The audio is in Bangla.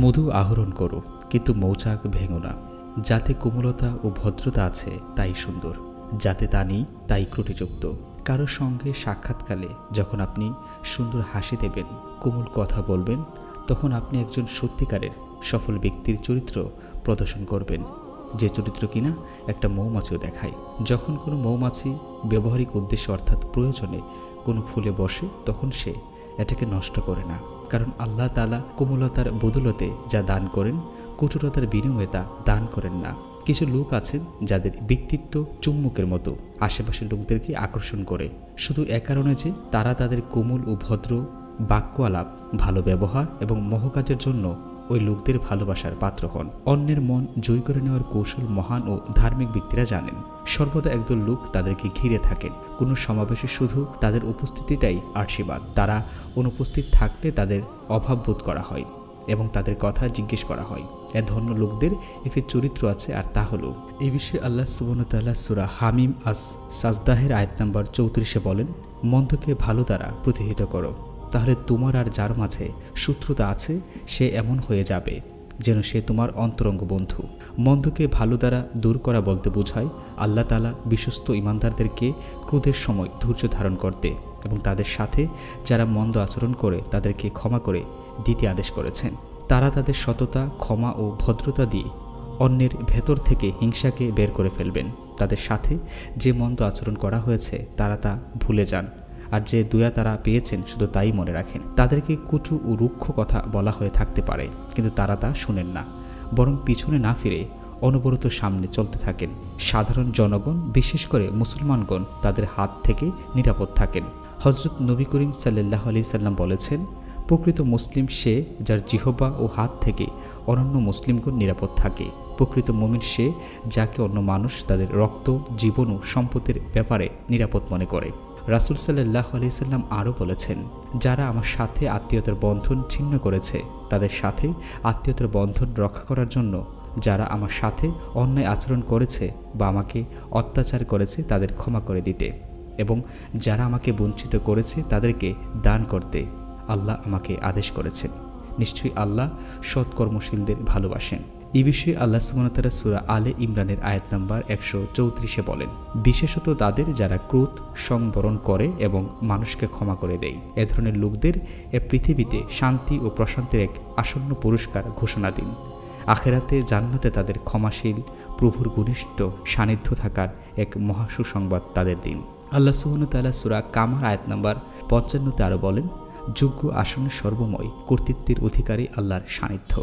মধু আহরণ করো, কিন্তু মৌচাক ভেঙো না। যাতে কোমলতা ও ভদ্রতা আছে তাই সুন্দর, যাতে তা নেই তাই ত্রুটিযুক্ত। কারোর সঙ্গে সাক্ষাৎকালে যখন আপনি সুন্দর হাসি দেবেন, কোমল কথা বলবেন, তখন আপনি একজন সত্যিকারের সফল ব্যক্তির চরিত্র প্রদর্শন করবেন, যে চরিত্র কিনা একটা মৌমাছিও দেখায়। যখন কোনো মৌমাছি ব্যবহারিক উদ্দেশ্যে অর্থাৎ প্রয়োজনে কোনো ফুলে বসে, তখন সে এটাকে নষ্ট করে না, কারণ আল্লাহ তাআলা কোমলতার বদৌলতে যা দান করেন, কঠোরতার বিনিময়ে তা দান করেন না। কিছু লোক আছেন যাদের ব্যক্তিত্ব চুম্বকের মতো, আশেপাশের লোকদেরকে আকর্ষণ করে, শুধু এ কারণে যে তারা তাদের কোমল ও ভদ্র বাক্য আলাপ, ভালো ব্যবহার এবং মহকাজের জন্য ওই লোকদের ভালোবাসার পাত্র হন। অন্যের মন জয় করে নেওয়ার কৌশল মহান ও ধার্মিক ব্যক্তিরা জানেন। সর্বদা একদল লোক তাদেরকে ঘিরে থাকেন। কোনো সমাবেশে শুধু তাদের উপস্থিতিটাই আশীর্বাদ। তারা অনুপস্থিত থাকলে তাদের অভাব বোধ করা হয় এবং তাদের কথা জিজ্ঞেস করা হয়। এ ধন্য লোকদের একটি চরিত্র আছে, আর তা হলো, এই বিষয়ে আল্লাহ সুবহানাহু ওয়া তাআলা সূরা হামিম সাজদাহের আয়াত নম্বর 34 বলেন, মন্দকে ভালো দ্বারা প্রতিহিত করো, তাহলে তোমার আর যার মাঝে শত্রুতা আছে সে এমন হয়ে যাবে যেন সে তোমার অন্তরঙ্গ বন্ধু। মন্দকে ভালো দ্বারা দূর করা বলতে বোঝায় আল্লাহ তাআলা বিশ্বস্ত ইমানদারদেরকে ক্রোধের সময় ধৈর্য ধারণ করতে এবং তাদের সাথে যারা মন্দ আচরণ করে তাদেরকে ক্ষমা করে দিতে আদেশ করেছেন। তারা তাদের সততা, ক্ষমা ও ভদ্রতা দিয়ে অন্যের ভেতর থেকে হিংসাকে বের করে ফেলবেন। তাদের সাথে যে মন্দ আচরণ করা হয়েছে তারা তা ভুলে যান, আর যে দয়া তারা পেয়েছেন শুধু তাই মনে রাখেন। তাদেরকে কটু ও রুক্ষ কথা বলা হয়ে থাকতে পারে, কিন্তু তারা তা শুনেন না, বরং পিছনে না ফিরে অনবরত সামনে চলতে থাকেন। সাধারণ জনগণ, বিশেষ করে মুসলমানগণ তাদের হাত থেকে নিরাপদ থাকেন। হযরত নবী করিম সাল্লাল্লাহু আলাইহি সাল্লাম বলেছেন, প্রকৃত মুসলিম সে যার জিহ্বা ও হাত থেকে অনন্য মুসলিমগণ নিরাপদ থাকে। প্রকৃত মুমিন সে যাকে অন্য মানুষ তাদের রক্ত, জীবন ও সম্পদের ব্যাপারে নিরাপদ মনে করে। রাসূল সাল্লাল্লাহু আলাইহি সাল্লাম আরও বলেছেন, যারা আমার সাথে আত্মীয়তার বন্ধন ছিন্ন করেছে তাদের সাথে আত্মীয়তার বন্ধন রক্ষা করার জন্য, যারা আমার সাথে অন্যায় আচরণ করেছে বা আমাকে অত্যাচার করেছে তাদের ক্ষমা করে দিতে, এবং যারা আমাকে বঞ্চিত করেছে তাদেরকে দান করতে আল্লাহ আমাকে আদেশ করেছেন। নিশ্চয়ই আল্লাহ সৎকর্মশীলদের ভালোবাসেন। এই বিষয়ে আল্লাহ সুবহানাহু ওয়া তাআলা সূরা আলে ইমরানের আয়াত নম্বর 134 বলেন, বিশেষত তাদের যারা ক্রোধ সংবরণ করে এবং মানুষকে ক্ষমা করে দেয়। এ ধরনের লোকদের এ পৃথিবীতে শান্তি ও প্রশান্তির এক আসন্ন পুরস্কার ঘোষণা দিন। আখেরাতে জান্নাতে তাদের ক্ষমাশীল প্রভুর ঘনিষ্ঠ সান্নিধ্য থাকার এক মহা সুসংবাদ তাদের দিন। আল্লাহ সুবহানাহু ওয়া তাআলা সূরা কামার আয়াত নম্বর 55 আরও বলেন, যোগ্য আসনের সর্বময় কর্তৃত্বের অধিকারী আল্লাহর সান্নিধ্য।